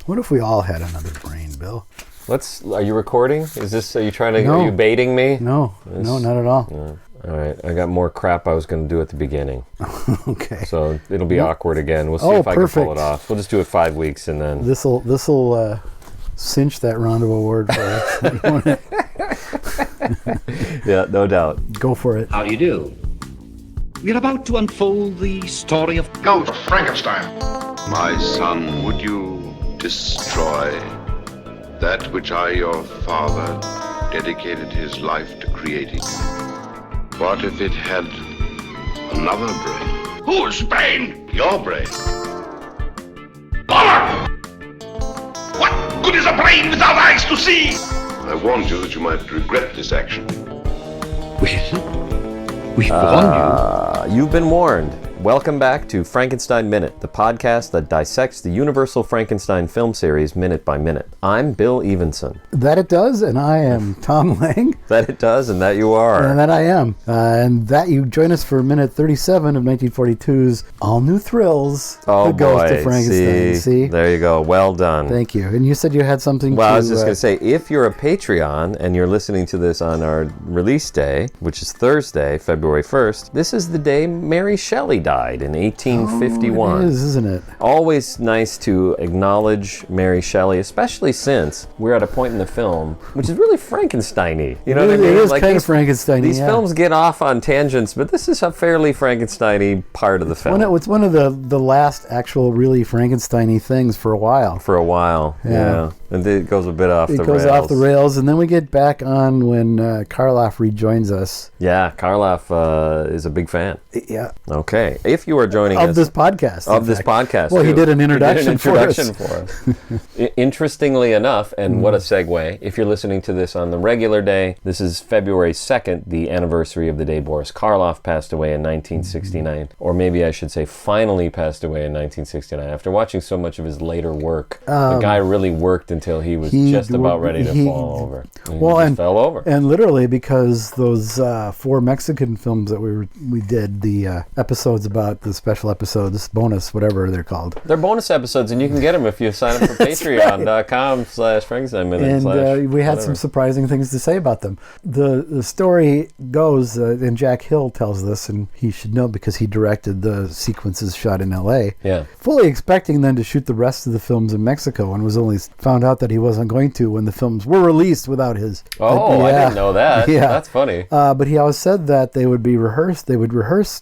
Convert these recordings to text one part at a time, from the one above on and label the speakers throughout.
Speaker 1: What if we all had another brain, Bill?
Speaker 2: Are you recording? Are you baiting me?
Speaker 1: No, not at all.
Speaker 2: No. All right, I got more crap I was going to do at the beginning.
Speaker 1: Okay.
Speaker 2: So it'll be awkward again. We'll see if I can pull it off. We'll just do it 5 weeks and then...
Speaker 1: This'll cinch that round of award for us.
Speaker 2: Yeah, no doubt.
Speaker 1: Go for it.
Speaker 3: How do you do? We're about to unfold the story of
Speaker 4: Ghost of Frankenstein.
Speaker 5: My son, would you destroy that which I, your father, dedicated his life to creating? What if it had another brain?
Speaker 4: Whose brain?
Speaker 5: Your brain.
Speaker 4: Bother! What good is a brain without eyes to see?
Speaker 5: I warned you that you might regret this action.
Speaker 3: We warned you.
Speaker 2: You've been warned. Welcome back to Frankenstein Minute, the podcast that dissects the Universal Frankenstein film series minute by minute. I'm Bill Evenson.
Speaker 1: That it does, and I am Tom Lang.
Speaker 2: That it does, and that you are.
Speaker 1: And that I am. And that you join us for minute 37 of 1942's All New Thrills,
Speaker 2: Oh,
Speaker 1: The Ghost
Speaker 2: boy.
Speaker 1: of Frankenstein. See?
Speaker 2: There you go. Well done.
Speaker 1: Thank you. And you said you had something
Speaker 2: Well, I was just going to say, if you're a Patreon and you're listening to this on our release day, which is Thursday, February 1st, this is the day Mary Shelley died in 1851.
Speaker 1: Oh, it is, isn't it?
Speaker 2: Always nice to acknowledge Mary Shelley, especially since we're at a point in the film which is really Frankenstein-y. You know what I mean?
Speaker 1: It is kind of Frankenstein-y.
Speaker 2: These films get off on tangents, but this is a fairly Frankenstein-y part of the film.
Speaker 1: It's one of the last actual really Frankenstein-y things for a while.
Speaker 2: For a while, yeah. And it goes a bit off the rails.
Speaker 1: It goes off the rails, and then we get back on when Karloff rejoins us.
Speaker 2: Yeah, Karloff is a big fan.
Speaker 1: Yeah.
Speaker 2: Okay. If you are joining us...
Speaker 1: Of this podcast.
Speaker 2: Well,
Speaker 1: he did an introduction for us.
Speaker 2: Interestingly enough, and what a segue, if you're listening to this on the regular day, this is February 2nd, the anniversary of the day Boris Karloff passed away in 1969. Or maybe I should say finally passed away in 1969. After watching so much of his later work, the guy really worked until he was just about ready to fall over. And fell over.
Speaker 1: And literally, because those 4 Mexican films that we did, the episodes about the special episodes, bonus, whatever they're called.
Speaker 2: They're bonus episodes, and you can get them if you sign up for patreon.com/Frankenstein Minute.
Speaker 1: And we had some surprising things to say about them. The story goes, and Jack Hill tells this, and he should know because he directed the sequences shot in L.A.
Speaker 2: Yeah.
Speaker 1: Fully expecting then to shoot the rest of the films in Mexico, and was only found out that he wasn't going to when the films were released without his...
Speaker 2: I didn't know that. Yeah. That's funny.
Speaker 1: But he always said that they would rehearse,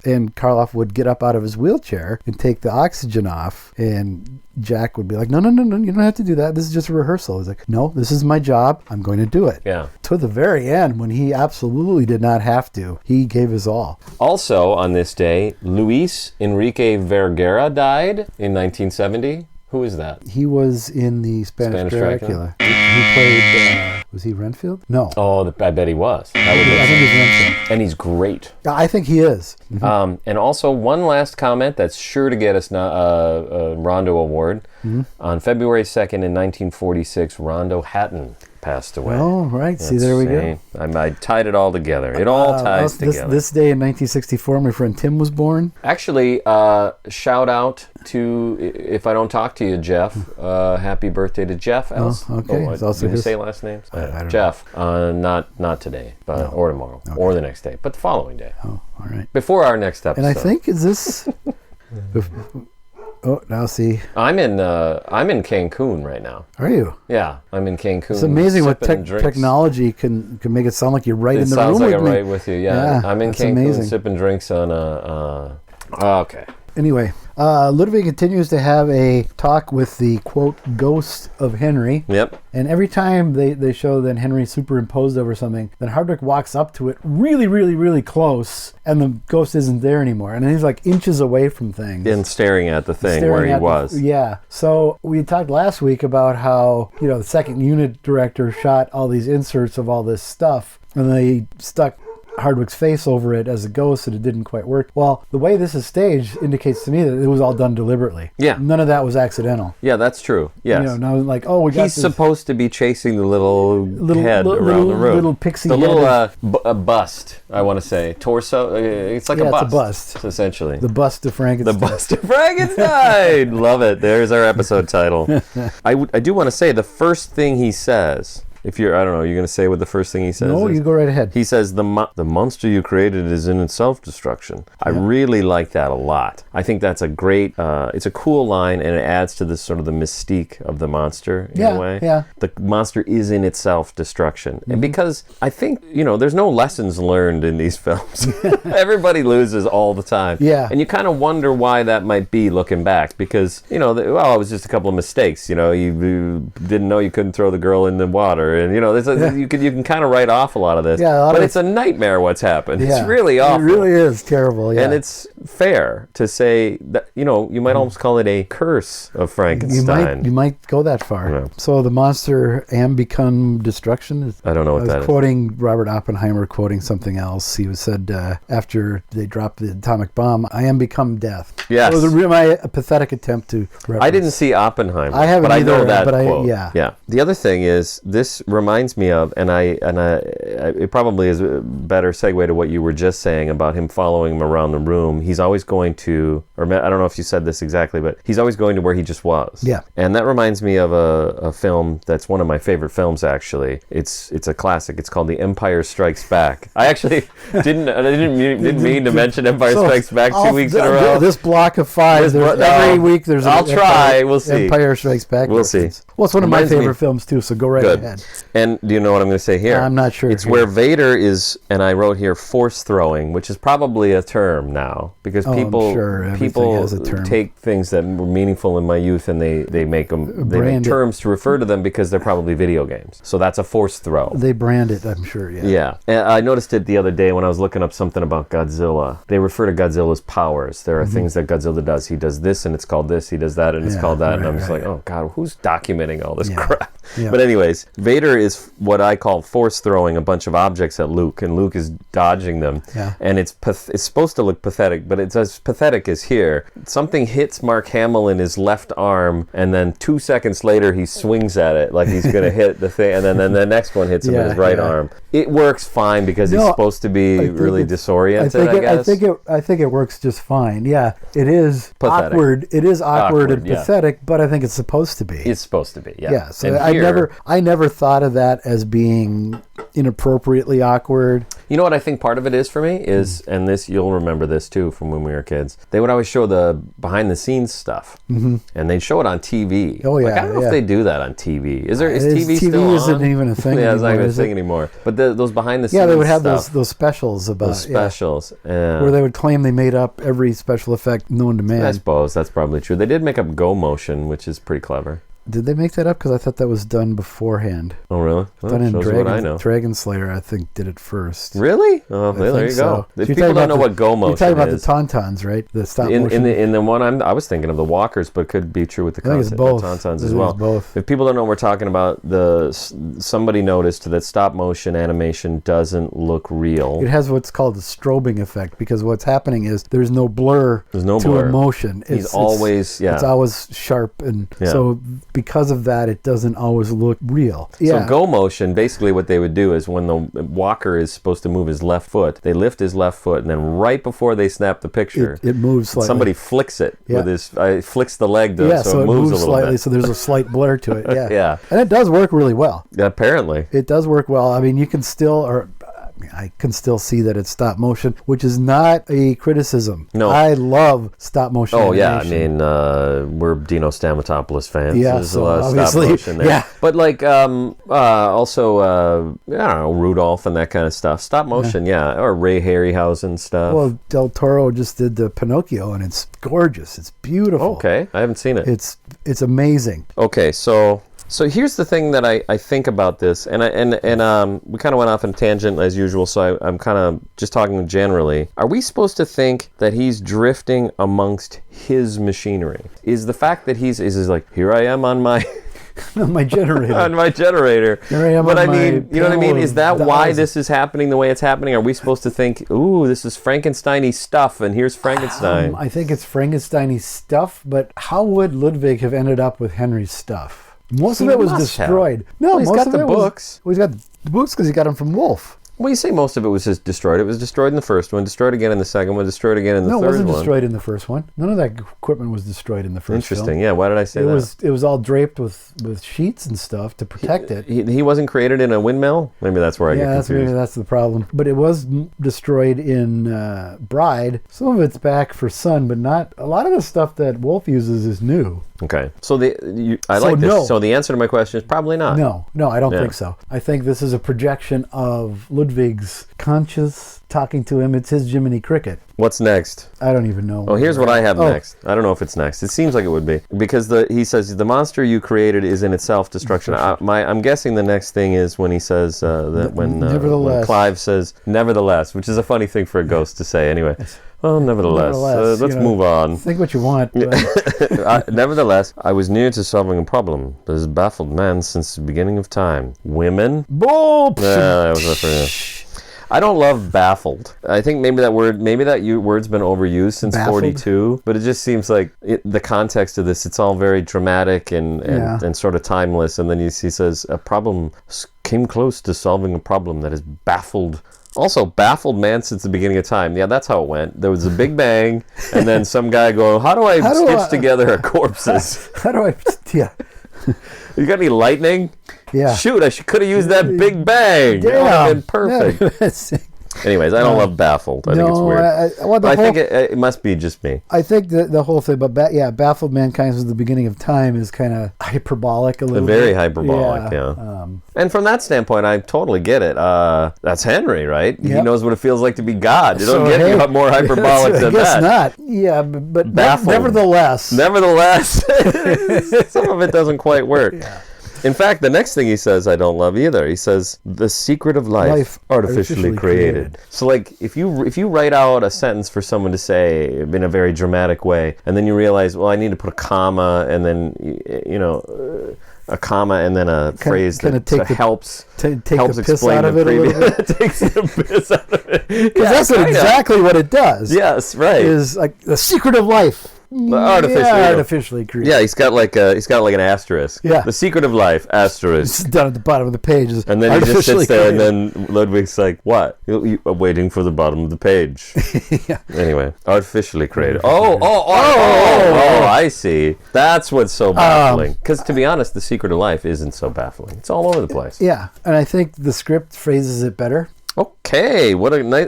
Speaker 1: and Karloff would get up out of his wheelchair and take the oxygen off, and Jack would be like, no, you don't have to do that. This is just a rehearsal. He's like, no, this is my job. I'm going to do it.
Speaker 2: Yeah.
Speaker 1: To the very end, when he absolutely did not have to, he gave his all.
Speaker 2: Also on this day, Luis Enrique Vergara died in 1970. Who is that?
Speaker 1: He was in the Spanish Dracula. He played, was he Renfield? No.
Speaker 2: Oh, I bet he was.
Speaker 1: I think he's Renfield.
Speaker 2: And he's great.
Speaker 1: I think he is.
Speaker 2: Mm-hmm. And also, one last comment that's sure to get us a Rondo Award. Mm-hmm. On February 2nd in 1946, Rondo Hatton passed away.
Speaker 1: Oh, right. See, there we go.
Speaker 2: I tied it all together. It all ties together.
Speaker 1: This day in 1964, my friend Tim was born.
Speaker 2: Actually, shout out to, if I don't talk to you, Jeff, happy birthday to Jeff.
Speaker 1: Okay.
Speaker 2: Did you say last names?
Speaker 1: I don't
Speaker 2: Jeff. Not today, but or tomorrow, or the next day, but the following day.
Speaker 1: Oh, all right.
Speaker 2: Before our next episode.
Speaker 1: And I think, is this... Oh, now see.
Speaker 2: I'm in Cancun right now.
Speaker 1: Are you?
Speaker 2: Yeah, I'm in Cancun.
Speaker 1: It's amazing what technology can make it sound like you're right in the room with me.
Speaker 2: It sounds like I'm right with you, yeah. I'm in Cancun sipping drinks on okay.
Speaker 1: Anyway, Ludwig continues to have a talk with the, quote, ghost of Henry.
Speaker 2: Yep.
Speaker 1: And every time they show that Henry superimposed over something, then Hardwick walks up to it really, really, really close, and the ghost isn't there anymore. And he's like inches away from things.
Speaker 2: And staring at the thing where he was.
Speaker 1: Yeah. So we talked last week about how, the second unit director shot all these inserts of all this stuff, and they stuck Hardwick's face over it as a ghost and it didn't quite work. Well, the way this is staged indicates to me that it was all done deliberately.
Speaker 2: Yeah.
Speaker 1: None of that was accidental.
Speaker 2: Yeah, that's true. Yes.
Speaker 1: You know, now like, oh, we got
Speaker 2: He's
Speaker 1: this
Speaker 2: supposed to be chasing the little head around the room.
Speaker 1: Little pixie
Speaker 2: the
Speaker 1: head.
Speaker 2: little bust, I want to say. Torso. It's like
Speaker 1: Yeah,
Speaker 2: a bust.
Speaker 1: it's a bust.
Speaker 2: Essentially.
Speaker 1: The Bust of Frankenstein.
Speaker 2: The Bust of Frankenstein! Love it. There's our episode title. I do want to say the first thing he says, if you're, I don't know, you're going to say what the first thing he says
Speaker 1: No,
Speaker 2: is?
Speaker 1: you go right ahead.
Speaker 2: He says, the monster you created is in its self-destruction. I really like that a lot. I think that's a great, it's a cool line, and it adds to this sort of the mystique of the monster in a way.
Speaker 1: Yeah.
Speaker 2: The monster is in its self-destruction. And because I think, you know, there's no lessons learned in these films. Everybody loses all the time.
Speaker 1: Yeah.
Speaker 2: And you kind of wonder why that might be looking back, because, you know, well, it was just a couple of mistakes. You know, you didn't know you couldn't throw the girl in the water. And, you know, you can kind of write off a lot of this.
Speaker 1: Yeah,
Speaker 2: but it's a nightmare what's happened.
Speaker 1: Yeah.
Speaker 2: It's really awful.
Speaker 1: It really is terrible, yeah.
Speaker 2: And it's fair to say that, you know, you might almost call it a curse of Frankenstein.
Speaker 1: You might go that far.
Speaker 2: Yeah.
Speaker 1: So the monster am become destruction.
Speaker 2: I don't know what
Speaker 1: I
Speaker 2: that
Speaker 1: was
Speaker 2: is.
Speaker 1: quoting Robert Oppenheimer, quoting something else. He said after they dropped the atomic bomb, "I am become death."
Speaker 2: Yes.
Speaker 1: It was my pathetic attempt to reference.
Speaker 2: I didn't see Oppenheimer.
Speaker 1: I haven't
Speaker 2: but I know
Speaker 1: either,
Speaker 2: that
Speaker 1: but
Speaker 2: quote.
Speaker 1: yeah.
Speaker 2: The other thing is, this reminds me of, and it probably is a better segue to what you were just saying about him following him around the room. He's always going to, or I don't know if you said this exactly, but he's always going to where he just was.
Speaker 1: Yeah.
Speaker 2: And that reminds me of a film that's one of my favorite films, actually. It's a classic. It's called The Empire Strikes Back. I actually didn't mean to mention Empire Strikes Back 2 weeks in a row.
Speaker 1: This block of five, every week there's
Speaker 2: I'll try. We'll see.
Speaker 1: Empire Strikes Back.
Speaker 2: We'll see.
Speaker 1: Well, it's one of my
Speaker 2: Reminds me-
Speaker 1: favorite films too, so go right
Speaker 2: Good.
Speaker 1: ahead.
Speaker 2: And do you know what I'm going to say here?
Speaker 1: I'm not sure.
Speaker 2: It's where Vader is, and I wrote here force throwing, which is probably a term now, because
Speaker 1: I'm
Speaker 2: people
Speaker 1: sure everything has a term.
Speaker 2: take things that were meaningful in my youth and they make
Speaker 1: Brand it.
Speaker 2: terms to refer to them because they're probably video games. So that's a force throw.
Speaker 1: They brand it, I'm sure, yeah.
Speaker 2: Yeah. And I noticed it the other day when I was looking up something about Godzilla. They refer to Godzilla's powers. There are things that Godzilla does. He does this and it's called this. He does that and it's
Speaker 1: Yeah,
Speaker 2: called that.
Speaker 1: right,
Speaker 2: And I'm just
Speaker 1: right.
Speaker 2: like, oh God, who's documenting all this
Speaker 1: Yeah.
Speaker 2: crap?
Speaker 1: Yeah.
Speaker 2: But anyways, Vader is what I call force throwing a bunch of objects at Luke, and Luke is dodging them.
Speaker 1: Yeah.
Speaker 2: And it's supposed to look pathetic, but it's as pathetic as here. Something hits Mark Hamill in his left arm, and then 2 seconds later he swings at it like he's going to hit the thing, and then the next one hits him in his right arm. It works fine because he's supposed to be really disoriented, I guess.
Speaker 1: I think it works just fine. Yeah, it is
Speaker 2: Pathetic.
Speaker 1: awkward. It is awkward and
Speaker 2: yeah.
Speaker 1: pathetic, but I think it's supposed to be.
Speaker 2: It's supposed to be, yeah.
Speaker 1: Yeah, so
Speaker 2: And
Speaker 1: I never thought of that as being inappropriately awkward.
Speaker 2: You know what I think part of it is for me is, and this you'll remember this too from when we were kids. They would always show the behind the scenes stuff, and they'd show it on TV.
Speaker 1: Oh, yeah,
Speaker 2: like, I don't know
Speaker 1: yeah.
Speaker 2: if they do that on TV. Is
Speaker 1: TV
Speaker 2: TV still
Speaker 1: isn't
Speaker 2: on?
Speaker 1: even a thing
Speaker 2: Yeah, it's not
Speaker 1: anymore,
Speaker 2: even a
Speaker 1: is it?
Speaker 2: thing anymore. But those behind the scenes,
Speaker 1: Yeah, they would have
Speaker 2: stuff,
Speaker 1: those specials about
Speaker 2: those specials,
Speaker 1: where they would claim they made up every special effect known to man.
Speaker 2: I suppose that's probably true. They did make up Go Motion, which is pretty clever.
Speaker 1: Did they make that up? Because I thought that was done beforehand.
Speaker 2: Oh, really? Well,
Speaker 1: Done in
Speaker 2: shows what I know.
Speaker 1: Dragon Slayer, I think, did it first.
Speaker 2: Really? Oh,
Speaker 1: I
Speaker 2: there
Speaker 1: think
Speaker 2: you go.
Speaker 1: so.
Speaker 2: If
Speaker 1: You're
Speaker 2: people
Speaker 1: talking
Speaker 2: don't
Speaker 1: about
Speaker 2: know what Go Motion
Speaker 1: You're talking about
Speaker 2: is,
Speaker 1: the Tauntauns, right? The stop
Speaker 2: in
Speaker 1: motion.
Speaker 2: the one I was thinking of the Walkers, but could be true with the
Speaker 1: I think it's
Speaker 2: concept
Speaker 1: both.
Speaker 2: of Tauntauns
Speaker 1: I
Speaker 2: as
Speaker 1: think
Speaker 2: well.
Speaker 1: it's both.
Speaker 2: If people don't know what we're talking about, somebody noticed that stop motion animation doesn't look real.
Speaker 1: It has what's called a strobing effect, because what's happening is there's no blur
Speaker 2: There's no
Speaker 1: to
Speaker 2: blur.
Speaker 1: emotion.
Speaker 2: It's always
Speaker 1: It's always sharp, and
Speaker 2: Yeah.
Speaker 1: so because of that, it doesn't always look real. Yeah.
Speaker 2: So Go Motion, basically what they would do is when the walker is supposed to move his left foot, they lift his left foot, and then right before they snap the picture,
Speaker 1: it moves slightly.
Speaker 2: somebody flicks it
Speaker 1: Yeah.
Speaker 2: with his, flicks the leg to
Speaker 1: Yeah, so it moves
Speaker 2: a little
Speaker 1: slightly,
Speaker 2: bit.
Speaker 1: so there's a slight blur to it. Yeah.
Speaker 2: Yeah.
Speaker 1: And it does work really well.
Speaker 2: Apparently.
Speaker 1: It does work well. I mean, you can still, I can still see that it's stop motion, which is not a criticism.
Speaker 2: No.
Speaker 1: I love stop motion
Speaker 2: Oh yeah, I
Speaker 1: animation.
Speaker 2: mean we're Dino Stamatopoulos fans.
Speaker 1: Yeah,
Speaker 2: There's
Speaker 1: so
Speaker 2: a lot of stop
Speaker 1: obviously,
Speaker 2: motion there.
Speaker 1: yeah.
Speaker 2: But like also I don't know, Rudolph and that kind of stuff. Stop motion, yeah, or Ray Harryhausen stuff.
Speaker 1: Well, Del Toro just did the Pinocchio, and it's gorgeous. It's beautiful.
Speaker 2: Okay, I haven't seen it.
Speaker 1: It's amazing.
Speaker 2: Okay, so here's the thing that I think about this, and we kind of went off on a tangent as usual, so I'm kind of just talking generally. Are we supposed to think that he's drifting amongst his machinery? Is the fact that he's like, here I am on my
Speaker 1: My generator.
Speaker 2: On my generator.
Speaker 1: Here I am
Speaker 2: But
Speaker 1: on
Speaker 2: I
Speaker 1: my
Speaker 2: mean, you know what I mean?
Speaker 1: panel
Speaker 2: Is that
Speaker 1: of
Speaker 2: why
Speaker 1: dies.
Speaker 2: this is happening the way it's happening? Are we supposed to think, ooh, this is Frankenstein-y stuff, and here's Frankenstein?
Speaker 1: I think it's Frankenstein-y stuff, but how would Ludwig have ended up with Henry's stuff? Most of
Speaker 2: He
Speaker 1: it was
Speaker 2: must have.
Speaker 1: destroyed. No,
Speaker 2: Well, he's
Speaker 1: most
Speaker 2: got
Speaker 1: of
Speaker 2: the
Speaker 1: it was-
Speaker 2: books.
Speaker 1: Well, he's got the books because he got them from Wolf.
Speaker 2: Well, you say most of it was just destroyed. It was destroyed in the first one, destroyed again in the second one, destroyed again in the
Speaker 1: No, it
Speaker 2: third
Speaker 1: wasn't
Speaker 2: one.
Speaker 1: destroyed in the first one. None of that equipment was destroyed in the first
Speaker 2: Interesting.
Speaker 1: film.
Speaker 2: Yeah, why did I say that?
Speaker 1: It was all draped with sheets and stuff to protect it.
Speaker 2: He wasn't created in a windmill? Maybe that's where I get
Speaker 1: That's
Speaker 2: confused.
Speaker 1: maybe that's the problem. But it was destroyed in Bride. Some of it's back for Son, but not a lot of the stuff that Wolf uses is new.
Speaker 2: Okay. So I
Speaker 1: So
Speaker 2: like this.
Speaker 1: no.
Speaker 2: So the answer to my question is probably not.
Speaker 1: No, I don't
Speaker 2: Yeah.
Speaker 1: think so. I think this is a projection of Ludwig's conscious talking to him. It's his Jiminy Cricket.
Speaker 2: What's next?
Speaker 1: I don't even know.
Speaker 2: Oh, here's what I have
Speaker 1: Oh.
Speaker 2: next. I don't know if it's next. It seems like it would be. Because he says, the monster you created is in itself destruction. I'm guessing the next thing is when he says that when
Speaker 1: Nevertheless.
Speaker 2: Clive says, nevertheless, which is a funny thing for a ghost to say anyway. Well, nevertheless, let's move on.
Speaker 1: Think what you want. But
Speaker 2: Nevertheless, I was near to solving a problem that has baffled man since the beginning of time. Women?
Speaker 1: Bull!
Speaker 2: That was a for I don't love baffled. I think maybe that word's been overused since
Speaker 1: Baffled?
Speaker 2: 42, but it just seems like the context of this, it's all very dramatic and sort of timeless. And then he says, a problem came close to solving a problem that has baffled. Also, baffled man since the beginning of time. Yeah, that's how it went. There was a big bang, and then some guy go, how do I stitch together corpses?
Speaker 1: How do I... Yeah.
Speaker 2: You got any lightning?
Speaker 1: Yeah.
Speaker 2: Shoot, I could have used that big bang. That would have been perfect.
Speaker 1: Yeah.
Speaker 2: Anyways, I don't love baffled. I think it's weird. But I think it must be just me.
Speaker 1: I think the whole thing, but baffled mankind since the beginning of time is kind of hyperbolic a little bit.
Speaker 2: Very hyperbolic, yeah. And from that standpoint, I totally get it. That's Henry, right? He
Speaker 1: Yep.
Speaker 2: knows what it feels like to be God. You
Speaker 1: So,
Speaker 2: don't get
Speaker 1: hey,
Speaker 2: more hyperbolic than
Speaker 1: I guess
Speaker 2: that.
Speaker 1: not. Yeah, but
Speaker 2: Baffled.
Speaker 1: nevertheless.
Speaker 2: Nevertheless, some of it doesn't quite work.
Speaker 1: Yeah.
Speaker 2: In fact, the next thing he says I don't love either. He says, the secret of life artificially created. So like if you write out a sentence for someone to say in a very dramatic way, and then you realize, well, I need to put a comma and then a comma and then a phrase that helps
Speaker 1: take the piss
Speaker 2: explain
Speaker 1: out of
Speaker 2: the
Speaker 1: it a little
Speaker 2: previous
Speaker 1: bit.
Speaker 2: takes the piss out of it.
Speaker 1: Because that's exactly what it does.
Speaker 2: Yes, right.
Speaker 1: Is like the secret of life. Artificially created.
Speaker 2: Yeah, he's got like an asterisk.
Speaker 1: Yeah.
Speaker 2: The secret of life, asterisk.
Speaker 1: It's down at the bottom of the page. Is
Speaker 2: And then he just sits there,
Speaker 1: created.
Speaker 2: and then Ludwig's like, "What? You waiting for the bottom of the page."
Speaker 1: Yeah.
Speaker 2: Anyway, artificially created. Oh! I see. That's what's so baffling. Because to be honest, the secret of life isn't so baffling. It's all over the place.
Speaker 1: Yeah, and I think the script phrases it better.
Speaker 2: Okay, what another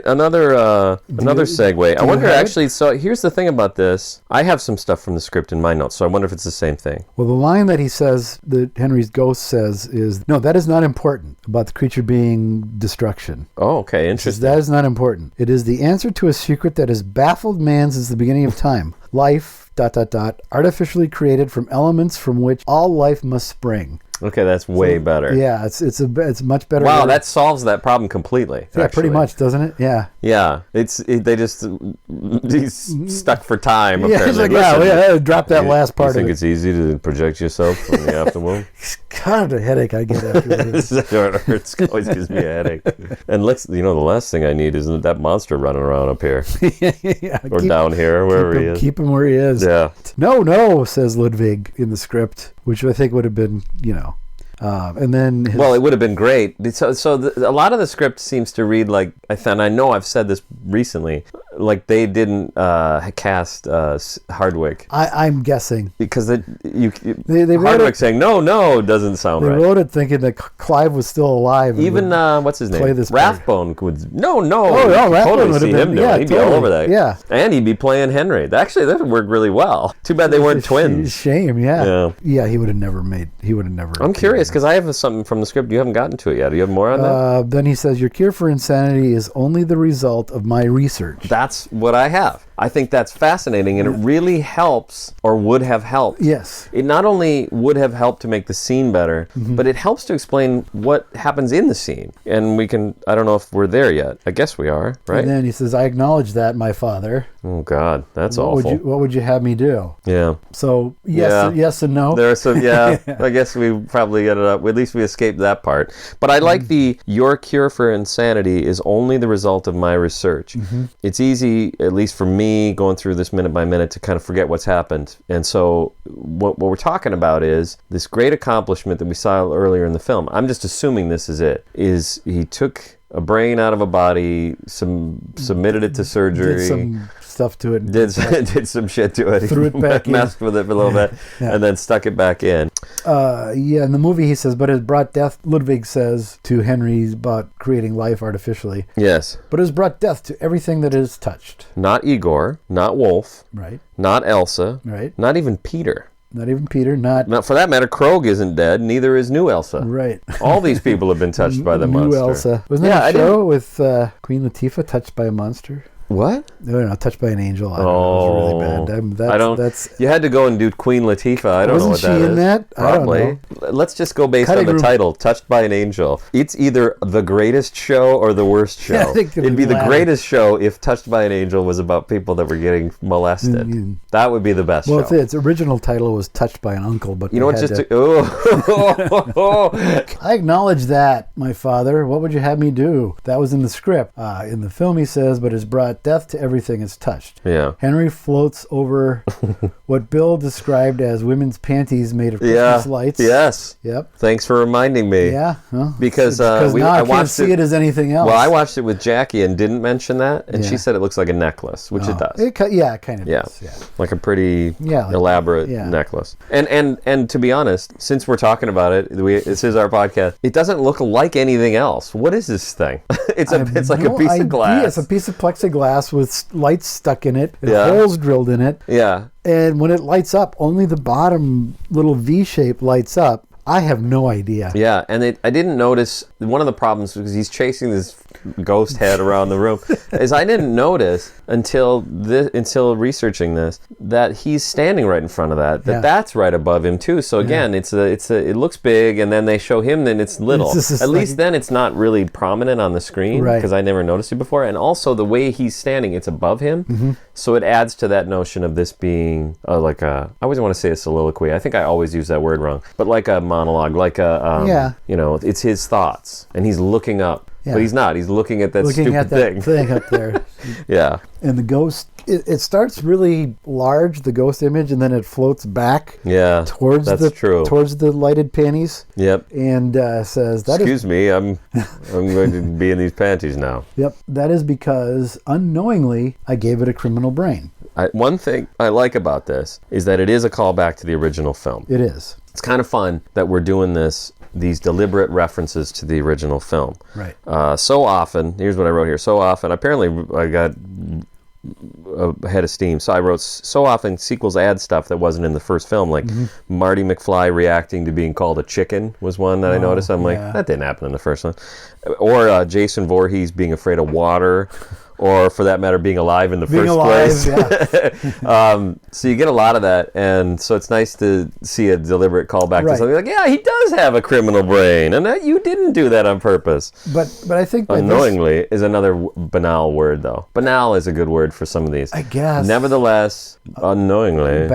Speaker 2: segue. I wonder actually. So here's the thing about this. I have some stuff from the script in my notes, so I wonder if it's the same thing.
Speaker 1: Well, the line that he says, that Henry's ghost says, is, no, that is not important about the creature being destruction.
Speaker 2: Oh, okay,
Speaker 1: Says,
Speaker 2: interesting.
Speaker 1: that is not important. It is the answer to a secret that has baffled man since the beginning of time. Life, ... artificially created from elements from which all life must spring.
Speaker 2: Okay, that's way better.
Speaker 1: Yeah, it's much better.
Speaker 2: Wow,
Speaker 1: word.
Speaker 2: that solves that problem completely.
Speaker 1: Yeah,
Speaker 2: actually.
Speaker 1: pretty much, doesn't it? Yeah.
Speaker 2: Yeah, he's stuck for time.
Speaker 1: Yeah,
Speaker 2: Apparently.
Speaker 1: he's like,
Speaker 2: Listen,
Speaker 1: drop that last part
Speaker 2: you
Speaker 1: of
Speaker 2: think
Speaker 1: it.
Speaker 2: it's easy to project yourself from the afterworld?
Speaker 1: God, the headache I get after this.
Speaker 2: It always gives me a headache. And the last thing I need is that monster running around up here
Speaker 1: Yeah,
Speaker 2: or down here, wherever he is.
Speaker 1: Keep him where he is.
Speaker 2: Yeah.
Speaker 1: No, says Ludwig in the script, which I think would have been, and then
Speaker 2: Well, it would have been great. So a lot of the script seems to read like, and I know I've said this recently, like they didn't cast Hardwick.
Speaker 1: I'm guessing
Speaker 2: Because
Speaker 1: they wrote
Speaker 2: Hardwick
Speaker 1: it,
Speaker 2: saying no doesn't sound
Speaker 1: they
Speaker 2: right.
Speaker 1: wrote it thinking that Clive was still alive. and
Speaker 2: Even
Speaker 1: would
Speaker 2: what's his name?
Speaker 1: play this part.
Speaker 2: Rathbone would no.
Speaker 1: Oh,
Speaker 2: you could
Speaker 1: Rathbone
Speaker 2: totally
Speaker 1: would
Speaker 2: see
Speaker 1: have
Speaker 2: him
Speaker 1: been-
Speaker 2: doing.
Speaker 1: yeah,
Speaker 2: it. He'd be all
Speaker 1: totally.
Speaker 2: over that.
Speaker 1: Yeah.
Speaker 2: And he'd be playing Henry. Actually, that would work really well. Too bad they weren't twins.
Speaker 1: Shame, yeah.
Speaker 2: Yeah.
Speaker 1: He would have never
Speaker 2: I'm curious because I have something from the script. You haven't gotten to it yet. Do you have more on that?
Speaker 1: Then he says, your cure for insanity is only the result of my research.
Speaker 2: That's what I have. I think that's fascinating, and it really helps, or would have helped.
Speaker 1: Yes.
Speaker 2: It not only would have helped to make the scene better, but it helps to explain what happens in the scene. And we can, I don't know if we're there yet. I guess we are, right?
Speaker 1: And then he says, I acknowledge that, my father.
Speaker 2: Oh, God, that's awful.
Speaker 1: What would you have me do?
Speaker 2: Yeah.
Speaker 1: So, yes and no.
Speaker 2: There are some, I guess we probably ended up, at least we escaped that part. But I like your cure for insanity is only the result of my research. It's easy, at least for me, going through this minute by minute, to kind of forget what's happened. And so what we're talking about is this great accomplishment that we saw earlier in the film. I'm just assuming this is it, is he took a brain out of a body, submitted it to surgery.
Speaker 1: Did some stuff to it.
Speaker 2: Did some shit to it.
Speaker 1: Threw it back in.
Speaker 2: Messed with it for a little bit, and then stuck it back in.
Speaker 1: In the movie he says, but it brought death, Ludwig says to Henry about creating life artificially.
Speaker 2: Yes.
Speaker 1: But it has brought death to everything that is touched.
Speaker 2: Not Igor, not Wolf,
Speaker 1: Right.
Speaker 2: not Elsa,
Speaker 1: Right.
Speaker 2: not even Peter.
Speaker 1: Not even Peter, not
Speaker 2: For that matter, Krog isn't dead, neither is New Elsa.
Speaker 1: right.
Speaker 2: All these people have been touched by the
Speaker 1: New
Speaker 2: monster.
Speaker 1: Elsa. Wasn't that a show with Queen Latifah, Touched by a Monster?
Speaker 2: What?
Speaker 1: No, Touched by an Angel. I don't know. It was really bad. That's
Speaker 2: You had to go and do Queen Latifah. I don't know what that is.
Speaker 1: Wasn't she in that?
Speaker 2: Probably.
Speaker 1: I don't know.
Speaker 2: Let's just go based on the title, Touched by an Angel. It's either the greatest show or the worst show.
Speaker 1: Yeah, I think
Speaker 2: It'd be the greatest show if Touched by an Angel was about people that were getting molested. That would be the best show.
Speaker 1: Well, its original title was Touched by an Uncle, but
Speaker 2: You know what?
Speaker 1: I acknowledge that, my father. What would you have me do? That was in the script. In the film, he says, but has brought death to everything it's touched.
Speaker 2: Yeah.
Speaker 1: Henry floats over what Bill described as women's panties made of Christmas lights.
Speaker 2: Yes.
Speaker 1: Yep.
Speaker 2: Thanks for reminding me.
Speaker 1: Yeah. Well,
Speaker 2: Because
Speaker 1: now I can't
Speaker 2: watched
Speaker 1: see it as anything else.
Speaker 2: Well, I watched it with Jackie and didn't mention that, and she said it looks like a necklace, which it does.
Speaker 1: It kind of does. Yeah.
Speaker 2: Like a pretty
Speaker 1: like
Speaker 2: elaborate necklace. And to be honest, since we're talking about it, this is our podcast. It doesn't look like anything else. What is this thing? It's like a piece of glass.
Speaker 1: It's a piece of plexiglass with lights stuck in it and
Speaker 2: Yeah.
Speaker 1: holes drilled in it.
Speaker 2: Yeah.
Speaker 1: And when it lights up, only the bottom little V shape lights up. I have no idea.
Speaker 2: Yeah, and I didn't notice, one of the problems, because he's chasing this ghost head around the room, is I didn't notice until researching this that he's standing right in front of that's right above him too. So again, it looks big, and then they show him, then it's little. At least then it's not really prominent on the screen, because I never noticed it before. And also the way he's standing, it's above him, so it adds to that notion of this being like a, I always want to say a soliloquy. I think I always use that word wrong, but like a monologue, like a it's his thoughts, and he's looking up. Yeah. But he's not. He's looking at that stupid
Speaker 1: thing up there.
Speaker 2: Yeah.
Speaker 1: And the ghost, it starts really large, the ghost image, and then it floats back.
Speaker 2: Yeah.
Speaker 1: Towards the lighted panties.
Speaker 2: Yep.
Speaker 1: And says that.
Speaker 2: Excuse me, I'm going to be in these panties now.
Speaker 1: Yep. That is because unknowingly I gave it a criminal brain.
Speaker 2: One thing I like about this is that it is a callback to the original film.
Speaker 1: It is.
Speaker 2: It's kind of fun that we're doing these deliberate references to the original film.
Speaker 1: Right.
Speaker 2: So often, here's what I wrote here. So often, apparently I got ahead of steam. So I wrote, so often sequels add stuff that wasn't in the first film, like Marty McFly reacting to being called a chicken was one that I noticed. I'm like, that didn't happen in the first one. Or Jason Voorhees being afraid of water. Or, for that matter, being alive in the first place.
Speaker 1: Yeah.
Speaker 2: So you get a lot of that, and so it's nice to see a deliberate callback to something like, yeah, he does have a criminal brain, and you didn't do that on purpose.
Speaker 1: But I think
Speaker 2: unknowingly is another banal word, though. Banal is a good word for some of these.
Speaker 1: I guess.
Speaker 2: Nevertheless, unknowingly.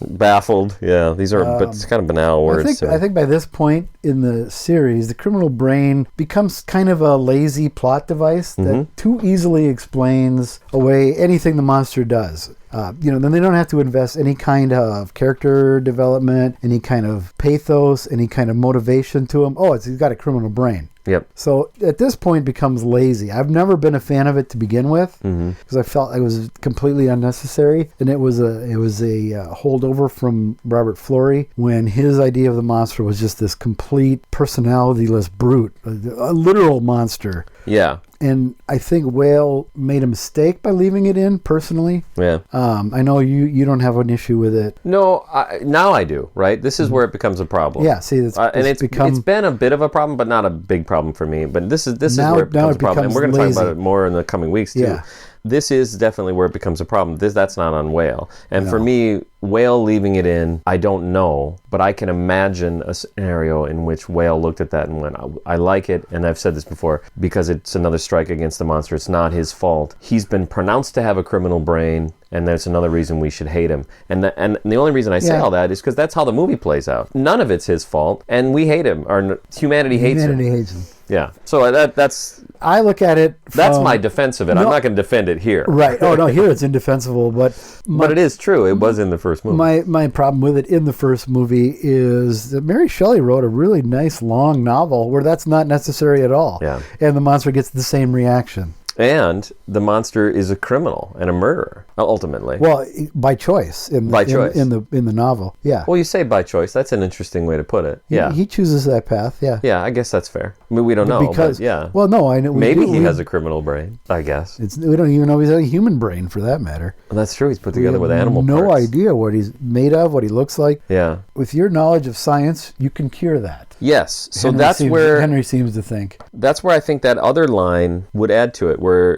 Speaker 2: Baffled, yeah. These are but it's kind of banal words.
Speaker 1: I think by this point in the series, the criminal brain becomes kind of a lazy plot device that too easily explains away anything the monster does. Then they don't have to invest any kind of character development, any kind of pathos, any kind of motivation to him. Oh, he's got a criminal brain.
Speaker 2: Yep.
Speaker 1: So at this point, it becomes lazy. I've never been a fan of it to begin with because I felt it was completely unnecessary, and it was a holdover from Robert Florey when his idea of the monster was just this complete personalityless brute, a literal monster.
Speaker 2: Yeah.
Speaker 1: And I think Whale made a mistake by leaving it in, personally.
Speaker 2: Yeah.
Speaker 1: I know you don't have an issue with it.
Speaker 2: No, now I do, right? This is where it becomes a problem.
Speaker 1: Yeah, see, it's
Speaker 2: been a bit of a problem, but not a big problem for me. But this is where it becomes a problem. And we're going to talk about it more in the coming weeks, too.
Speaker 1: Yeah.
Speaker 2: this is definitely where it becomes a problem. That's not on Whale. And
Speaker 1: No.
Speaker 2: for me, Whale leaving it in, I don't know, but I can imagine a scenario in which Whale looked at that and went, I like it, and I've said this before, because it's another strike against the monster. It's not his fault. He's been pronounced to have a criminal brain, and that's another reason we should hate him. And the only reason I say
Speaker 1: Yeah.
Speaker 2: all that is because that's how the movie plays out. None of it's his fault, and we hate him, or humanity hates him.
Speaker 1: Humanity hates him.
Speaker 2: Yeah. So that's
Speaker 1: I look at it from,
Speaker 2: my defense of it. I'm
Speaker 1: No.
Speaker 2: not going to defend it here.
Speaker 1: Right. Oh, no, here it's indefensible, but
Speaker 2: But it is true. It was in the first movie.
Speaker 1: my problem with it in the first movie is that Mary Shelley wrote a really nice long novel where that's not necessary at all.
Speaker 2: Yeah.
Speaker 1: And the monster gets the same reaction.
Speaker 2: And the monster is a criminal and a murderer, ultimately.
Speaker 1: Well, by choice in
Speaker 2: By choice.
Speaker 1: in the novel. Yeah.
Speaker 2: Well, you say by choice. That's an interesting way to put it. Yeah.
Speaker 1: He chooses that path. Yeah.
Speaker 2: Yeah, I guess that's fair. I mean, we don't know,
Speaker 1: Because
Speaker 2: but yeah.
Speaker 1: Well, no, I know.
Speaker 2: Maybe he has a criminal brain, I guess.
Speaker 1: We don't even know he's a human brain for that matter.
Speaker 2: Well, that's true. He's put
Speaker 1: We
Speaker 2: together
Speaker 1: have
Speaker 2: with animal
Speaker 1: no
Speaker 2: parts.
Speaker 1: idea what he's made of, what he looks like.
Speaker 2: Yeah.
Speaker 1: With your knowledge of science, you can cure that.
Speaker 2: Yes. So
Speaker 1: Henry seems to think.
Speaker 2: That's where I think that other line would add to it, where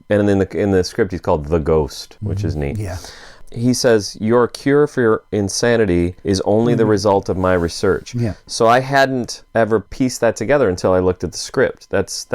Speaker 2: in the script he's called the ghost, which is neat.
Speaker 1: Yeah.
Speaker 2: He says, your cure for your insanity is only the result of my research.
Speaker 1: Yeah.
Speaker 2: So I hadn't ever pieced that together until I looked at the script. That's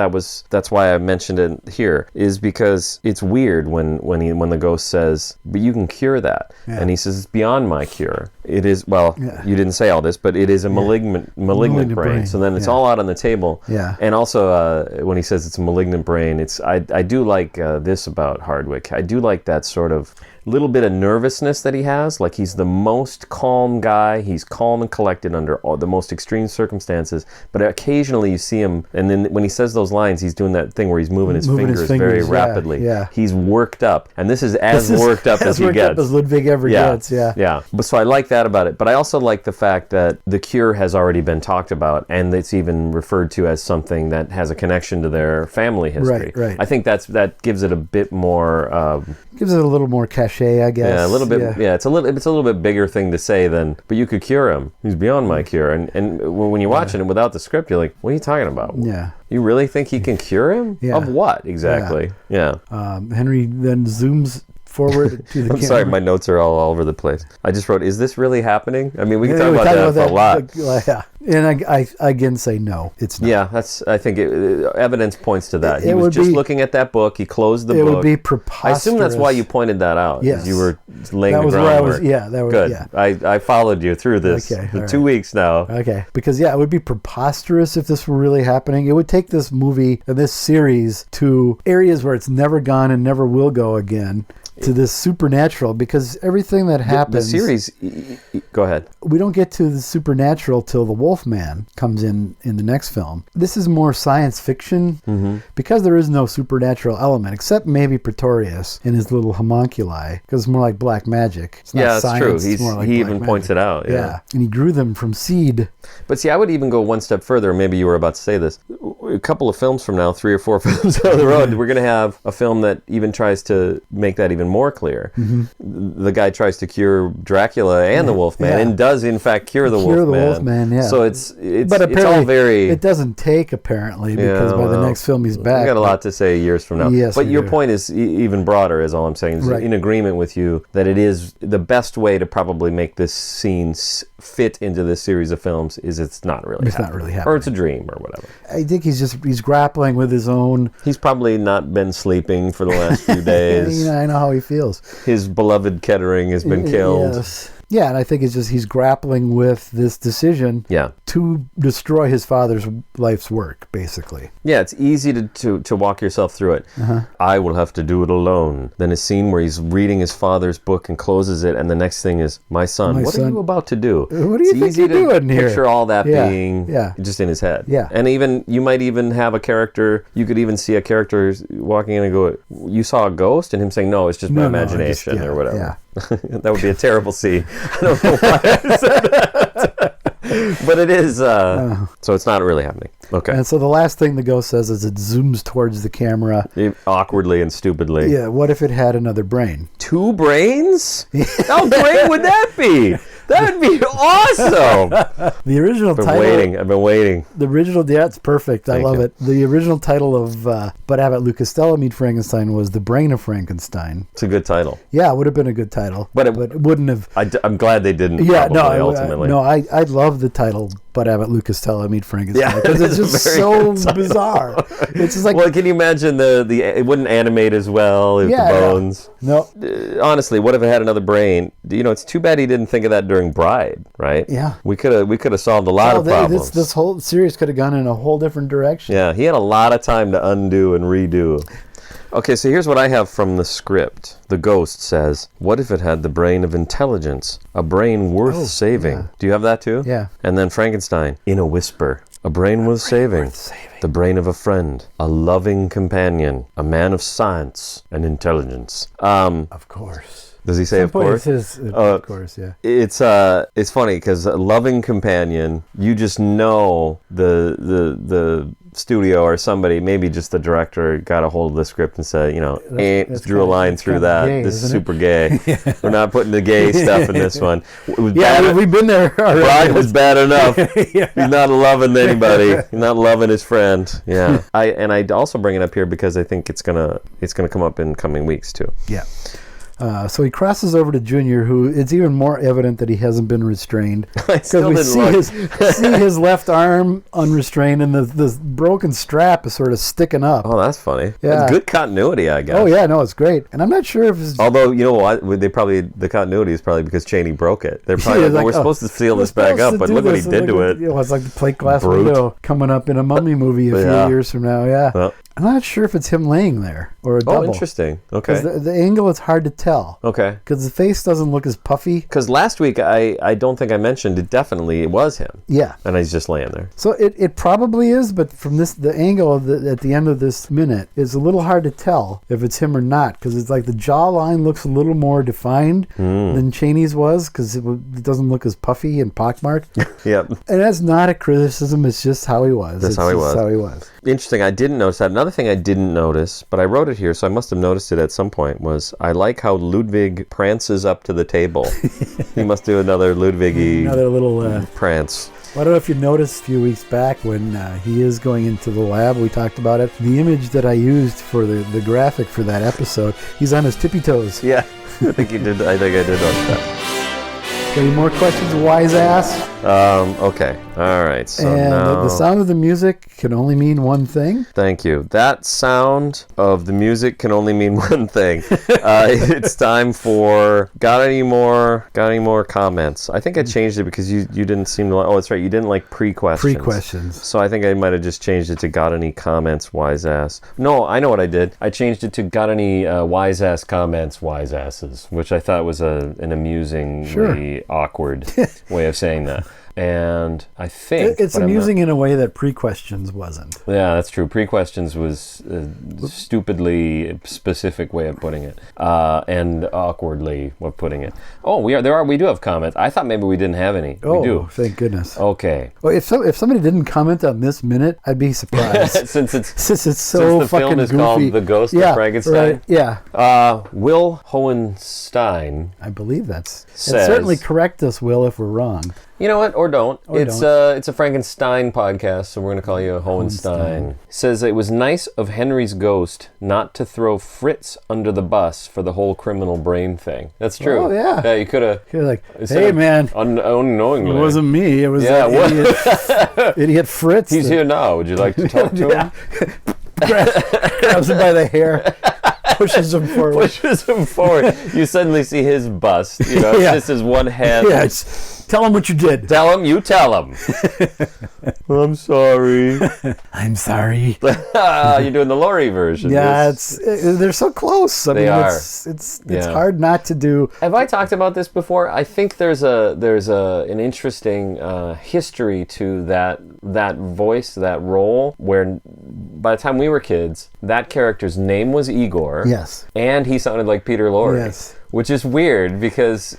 Speaker 2: why I mentioned it here, is because it's weird when the ghost says, but you can cure that.
Speaker 1: Yeah.
Speaker 2: And he says, it's beyond my cure. It is,
Speaker 1: Yeah.
Speaker 2: you didn't say all this, but it is a malignant
Speaker 1: Malignant
Speaker 2: brain.
Speaker 1: brain.
Speaker 2: So then it's
Speaker 1: Yeah.
Speaker 2: all out on the table.
Speaker 1: Yeah.
Speaker 2: And also when he says it's a malignant brain, I do like this about Hardwick. I do like that sort of little bit of nervousness that he has. Like, he's the most calm guy. He's calm and collected under all the most extreme circumstances. But occasionally you see him, and then when he says those lines, he's doing that thing where he's moving his fingers very
Speaker 1: yeah,
Speaker 2: rapidly.
Speaker 1: yeah.
Speaker 2: He's worked up. And this is as worked up as he
Speaker 1: worked
Speaker 2: gets.
Speaker 1: up as Ludwig ever gets, yeah.
Speaker 2: Yeah. But so I like that about it. But I also like the fact that the cure has already been talked about, and it's even referred to as something that has a connection to their family history.
Speaker 1: Right.
Speaker 2: I think that gives it a bit more
Speaker 1: Gives it a little more cachet, I guess.
Speaker 2: yeah, a little bit. Yeah, it's a little bit bigger thing to say than. But you could cure him. He's beyond my cure. And when you're watching it without the script, you're like, what are you talking about?
Speaker 1: Yeah.
Speaker 2: You really think he can cure him?
Speaker 1: Yeah.
Speaker 2: Of what exactly? Yeah.
Speaker 1: Henry then zooms forward to the camera.
Speaker 2: I'm sorry, my notes are all over the place. I just wrote, is this really happening? I mean, we can talk about that for a lot.
Speaker 1: Yeah. And I again say no, it's not.
Speaker 2: Yeah, I think evidence points to that. He
Speaker 1: It
Speaker 2: was
Speaker 1: would
Speaker 2: just
Speaker 1: be-
Speaker 2: looking at that book. He closed the book.
Speaker 1: It would be preposterous.
Speaker 2: I assume that's why you pointed that out.
Speaker 1: Yes.
Speaker 2: You were laying
Speaker 1: That
Speaker 2: the
Speaker 1: was where I
Speaker 2: groundwork.
Speaker 1: was. Yeah, that was
Speaker 2: Good.
Speaker 1: Yeah.
Speaker 2: I followed you through this.
Speaker 1: Okay,
Speaker 2: For
Speaker 1: all
Speaker 2: 2
Speaker 1: right.
Speaker 2: weeks now.
Speaker 1: Okay, because it would be preposterous if this were really happening. It would take this movie and this series to areas where it's never gone and never will go again, to this supernatural, because everything that
Speaker 2: The
Speaker 1: happens...
Speaker 2: series. Go ahead.
Speaker 1: We don't get to the supernatural till the Wolfman comes in the next film. This is more science fiction because there is no supernatural element, except maybe Pretorius and his little homunculi, because it's more like black magic. It's not
Speaker 2: Yeah, that's
Speaker 1: science,
Speaker 2: true.
Speaker 1: it's more like
Speaker 2: He
Speaker 1: black
Speaker 2: even points
Speaker 1: magic.
Speaker 2: it out. Yeah.
Speaker 1: And he grew them from seed.
Speaker 2: But see, I would even go one step further. Maybe you were about to say this. A couple of films from now, 3 or 4 films down the road, we're going to have a film that even tries to make that even more clear. The guy tries to cure Dracula and the Wolfman, and does in fact cure the Wolfman.
Speaker 1: Yeah.
Speaker 2: So it's
Speaker 1: But
Speaker 2: it's all very.
Speaker 1: It doesn't take, apparently, because by the next film he's back.
Speaker 2: We got a lot to say years from now.
Speaker 1: Yes,
Speaker 2: but
Speaker 1: we
Speaker 2: your
Speaker 1: do.
Speaker 2: point is even broader, is all I'm saying. Is
Speaker 1: Right.
Speaker 2: in agreement with you that it is the best way to probably make this scene fit into this series of films is it's not really happening. Or it's a dream or whatever.
Speaker 1: I think he's grappling with his own...
Speaker 2: He's probably not been sleeping for the last few days.
Speaker 1: I know how he feels.
Speaker 2: His beloved Kettering has been killed.
Speaker 1: Yes. Yeah, and I think it's just he's grappling with this decision to destroy his father's life's work, basically.
Speaker 2: Yeah, it's easy to walk yourself through it. I will have to do it alone. Then a scene where he's reading his father's book and closes it, and the next thing is, my son, what are you about to do?
Speaker 1: What do you think
Speaker 2: easy
Speaker 1: you're
Speaker 2: to
Speaker 1: doing here?
Speaker 2: picture all that being
Speaker 1: Yeah.
Speaker 2: just in his head.
Speaker 1: Yeah.
Speaker 2: And even, you might even have a character, you could even see a character walking in and go, you saw a ghost? And him saying, no, it's just my imagination or whatever.
Speaker 1: Yeah.
Speaker 2: That would be a terrible scene. I don't know why I said that. But it is, so it's not really happening. Okay.
Speaker 1: And so the last thing the ghost says is it zooms towards the camera.
Speaker 2: Awkwardly and stupidly.
Speaker 1: Yeah, what if it had another brain?
Speaker 2: 2 brains? How great would that be? That would be awesome.
Speaker 1: The original title.
Speaker 2: I've been waiting.
Speaker 1: The original, yeah, it's perfect. I
Speaker 2: Thank
Speaker 1: love
Speaker 2: you.
Speaker 1: it. The original title of Bud Abbott, Lou Costello Meet Frankenstein was The Brain of Frankenstein.
Speaker 2: It's a good title.
Speaker 1: Yeah, it would have been a good title,
Speaker 2: But it
Speaker 1: wouldn't have.
Speaker 2: I'm glad they didn't.
Speaker 1: Yeah,
Speaker 2: probably,
Speaker 1: no,
Speaker 2: ultimately.
Speaker 1: I love the title Bud Abbott, Lou Costello Meet Frankenstein
Speaker 2: Yeah,
Speaker 1: because it's
Speaker 2: it's a
Speaker 1: just
Speaker 2: very
Speaker 1: so
Speaker 2: good title.
Speaker 1: bizarre. It's just like,
Speaker 2: Well, can you imagine the it wouldn't animate as well with
Speaker 1: Yeah,
Speaker 2: the
Speaker 1: yeah.
Speaker 2: bones?
Speaker 1: no,
Speaker 2: Honestly, what if it had another brain? You know, it's too bad he didn't think of that during Bride, right?
Speaker 1: Yeah.
Speaker 2: We could have solved a lot of problems.
Speaker 1: This whole series could have gone in a whole different direction.
Speaker 2: Yeah, he had a lot of time to undo and redo. Okay, so here's what I have from the script. The ghost says, "What if it had the brain of intelligence? A brain worth saving."
Speaker 1: yeah.
Speaker 2: Do you have that too?
Speaker 1: Yeah.
Speaker 2: And then Frankenstein, in a whisper, "A brain worth saving. The brain of a friend, a loving companion, a man of science and intelligence."
Speaker 1: Of course.
Speaker 2: Does he say, of course?
Speaker 1: Of course, yeah.
Speaker 2: It's funny because a loving companion, you just know the studio or somebody, maybe just the director, got a hold of the script and said,
Speaker 1: That's
Speaker 2: drew a line
Speaker 1: that's
Speaker 2: through
Speaker 1: kinda
Speaker 2: that.
Speaker 1: gay,
Speaker 2: This is
Speaker 1: isn't it?
Speaker 2: super gay. We're not putting the gay stuff in this one. It was
Speaker 1: Yeah,
Speaker 2: bad.
Speaker 1: we've been there already.
Speaker 2: Bride was bad enough.
Speaker 1: Yeah.
Speaker 2: He's not loving anybody. He's not loving his friend. Yeah. I'd also bring it up here because I think it's gonna come up in coming weeks too.
Speaker 1: Yeah. So he crosses over to Junior, who it's even more evident that he hasn't been restrained because
Speaker 2: still
Speaker 1: we
Speaker 2: didn't
Speaker 1: see his left arm unrestrained, and the broken strap is sort of sticking up.
Speaker 2: Oh, that's funny.
Speaker 1: Yeah.
Speaker 2: That's good continuity, I guess.
Speaker 1: Oh yeah, no, it's great, and I'm not sure if it's
Speaker 2: Although, you know what? The continuity is probably because Cheney broke it. They're probably
Speaker 1: Yeah,
Speaker 2: like,
Speaker 1: like,
Speaker 2: we're supposed to seal this back up, but look what he did to it.
Speaker 1: It's like the plate glass
Speaker 2: Brute.
Speaker 1: window coming up in a Mummy movie a
Speaker 2: Yeah.
Speaker 1: few years from now. Yeah.
Speaker 2: Well,
Speaker 1: I'm not sure if it's him laying there or a double.
Speaker 2: oh, interesting.
Speaker 1: 'Cause
Speaker 2: Okay.
Speaker 1: the angle is hard to tell.
Speaker 2: Okay.
Speaker 1: Because the face doesn't look as puffy.
Speaker 2: Because last week, I don't think I mentioned it. Definitely, it was him.
Speaker 1: Yeah.
Speaker 2: And he's just laying there.
Speaker 1: So it probably is, but from the angle at the end of this minute, it's a little hard to tell if it's him or not, because it's like the jawline looks a little more defined than Cheney's was, because it doesn't look as puffy and pockmarked.
Speaker 2: Yep.
Speaker 1: And that's not a criticism; it's just how he was.
Speaker 2: That's
Speaker 1: It's
Speaker 2: how he
Speaker 1: just
Speaker 2: was.
Speaker 1: How he was.
Speaker 2: Interesting. I didn't notice that. Another thing I didn't notice, but I wrote it here, so I must have noticed it at some point, was I like how Ludwig prances up to the table. He must do another Ludwig-y
Speaker 1: Another little.
Speaker 2: prance.
Speaker 1: I don't know if you noticed a few weeks back when he is going into the lab. We talked about it. The image that I used for the graphic for that episode, he's on his tippy toes.
Speaker 2: Yeah, I think you did. I think I did notice that.
Speaker 1: Any more questions, wise ass?
Speaker 2: Okay. All right. So
Speaker 1: And
Speaker 2: now,
Speaker 1: the sound of the music can only mean one thing.
Speaker 2: thank you. That sound of the music can only mean one thing. It's time for got any more comments? I think I changed it because you didn't seem to like. Oh, that's right. You didn't like pre-questions.
Speaker 1: Pre-questions.
Speaker 2: So I think I might have just changed it to got any comments, wise ass. No, I know what I did. I changed it to got any wise ass comments, wise asses, which I thought was an amusingly awkward way of saying that. And I think
Speaker 1: It's
Speaker 2: but I'm not-
Speaker 1: amusing in a way that pre-questions wasn't.
Speaker 2: Yeah, that's true. Pre-questions was a stupidly specific way of putting it, and awkwardly of putting it. Oh, we do have comments. I thought maybe we didn't have any.
Speaker 1: Oh,
Speaker 2: We do.
Speaker 1: thank goodness.
Speaker 2: Okay.
Speaker 1: Well, if somebody didn't comment on this minute, I'd be surprised.
Speaker 2: Since it's
Speaker 1: Since it's so
Speaker 2: the
Speaker 1: fucking
Speaker 2: film is
Speaker 1: goofy.
Speaker 2: called The Ghost of Frankenstein?
Speaker 1: Right, yeah.
Speaker 2: Will Hohenstein.
Speaker 1: I believe that's.
Speaker 2: Says-
Speaker 1: And certainly correct us, Will, if we're wrong.
Speaker 2: You know what? Or don't.
Speaker 1: Or
Speaker 2: it's a Frankenstein podcast, so we're going to call you a Hohenstein. Says it was nice of Henry's ghost not to throw Fritz under the bus for the whole criminal brain thing. That's true.
Speaker 1: Oh, yeah.
Speaker 2: Yeah, you could have.
Speaker 1: You're like, hey, man,
Speaker 2: Unknowingly.
Speaker 1: it wasn't me. It was
Speaker 2: Yeah,
Speaker 1: that idiot Fritz.
Speaker 2: He's
Speaker 1: that
Speaker 2: here now. Would you like to talk to him?
Speaker 1: grabs him by the hair, pushes him forward.
Speaker 2: Pushes him forward. You suddenly see his bust. You know,
Speaker 1: Yeah.
Speaker 2: it's just his one hand.
Speaker 1: Yeah, tell him what you did.
Speaker 2: Tell him. You tell him. I'm sorry.
Speaker 1: I'm sorry.
Speaker 2: You're doing the Laurie version.
Speaker 1: Yeah,
Speaker 2: This-
Speaker 1: they're so close. I
Speaker 2: They
Speaker 1: mean,
Speaker 2: are.
Speaker 1: It's
Speaker 2: Yeah.
Speaker 1: hard not to do.
Speaker 2: Have I talked about this before? I think there's an interesting history to that voice, that role, where by the time we were kids, that character's name was Igor.
Speaker 1: Yes.
Speaker 2: And he sounded like Peter Lorre.
Speaker 1: Yes.
Speaker 2: which is weird because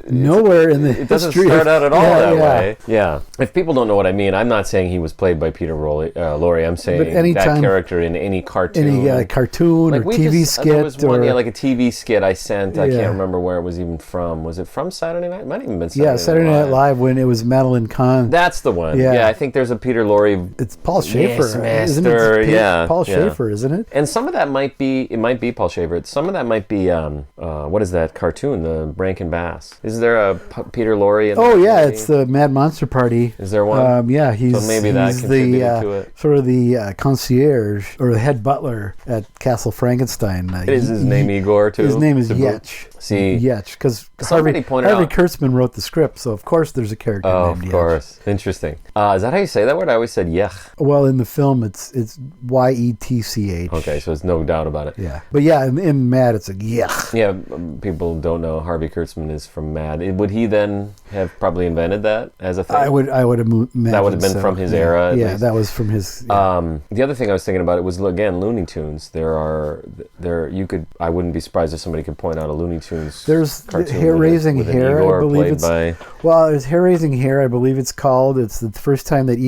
Speaker 1: nowhere in the
Speaker 2: it doesn't
Speaker 1: history
Speaker 2: start out at all that
Speaker 1: yeah.
Speaker 2: way. Yeah. If people don't know what I mean, I'm not saying he was played by Peter Lorre. I'm saying
Speaker 1: But anytime-
Speaker 2: that character in any cartoon.
Speaker 1: Any cartoon or TV skit.
Speaker 2: There was one,
Speaker 1: or,
Speaker 2: like a TV skit I sent. I
Speaker 1: Yeah.
Speaker 2: can't remember where it was even from. Was it from Saturday Night? It might have even been Saturday Night
Speaker 1: Saturday Night Live when it was Madeline Kahn.
Speaker 2: That's the one.
Speaker 1: Yeah.
Speaker 2: Yeah, I think there's a Peter Lorre.
Speaker 1: It's Paul Schaefer,
Speaker 2: Yes,
Speaker 1: isn't
Speaker 2: master,
Speaker 1: it?
Speaker 2: yeah,
Speaker 1: Paul
Speaker 2: yeah.
Speaker 1: Schaefer, isn't it?
Speaker 2: And some of that might be Paul Schaefer. Some of that might be, what is that cartoon, the Rankin Bass? Is there a Peter Lorre in
Speaker 1: Oh
Speaker 2: that
Speaker 1: yeah,
Speaker 2: movie?
Speaker 1: it's the Mad Monster Party.
Speaker 2: Is there one?
Speaker 1: Yeah, he's
Speaker 2: maybe that
Speaker 1: he's
Speaker 2: contributed to it.
Speaker 1: sort of the concierge or the head butler at Castle Frankenstein.
Speaker 2: Is his name Igor too?
Speaker 1: His name is
Speaker 2: to boot?
Speaker 1: Yetch.
Speaker 2: See,
Speaker 1: Yetch, because
Speaker 2: somebody pointed
Speaker 1: Harvey
Speaker 2: out-
Speaker 1: Kurtzman wrote the script, so of course there's a character
Speaker 2: Oh,
Speaker 1: named
Speaker 2: of
Speaker 1: Yetch.
Speaker 2: course. Interesting. Is that how you say that word? I always said yech.
Speaker 1: Well, in the film, it's Yetch.
Speaker 2: Okay, so there's no doubt about it.
Speaker 1: Yeah, but yeah, in Mad, it's like yech.
Speaker 2: Yeah, people don't know Harvey Kurtzman is from Mad. Would he then have probably invented that as a thing?
Speaker 1: I would imagine
Speaker 2: That would have been
Speaker 1: so.
Speaker 2: from his
Speaker 1: Yeah.
Speaker 2: era, at
Speaker 1: Yeah,
Speaker 2: least.
Speaker 1: that was from his. Yeah.
Speaker 2: The other thing I was thinking about, it was, again, Looney Tunes. I wouldn't be surprised if somebody could point out a Looney Tunes
Speaker 1: There's
Speaker 2: cartoon
Speaker 1: hair-raising
Speaker 2: with an
Speaker 1: hair, I
Speaker 2: Igor
Speaker 1: believe
Speaker 2: played
Speaker 1: it's.
Speaker 2: by...
Speaker 1: Well, it's hair-raising hair, I believe it's called. It's the first time that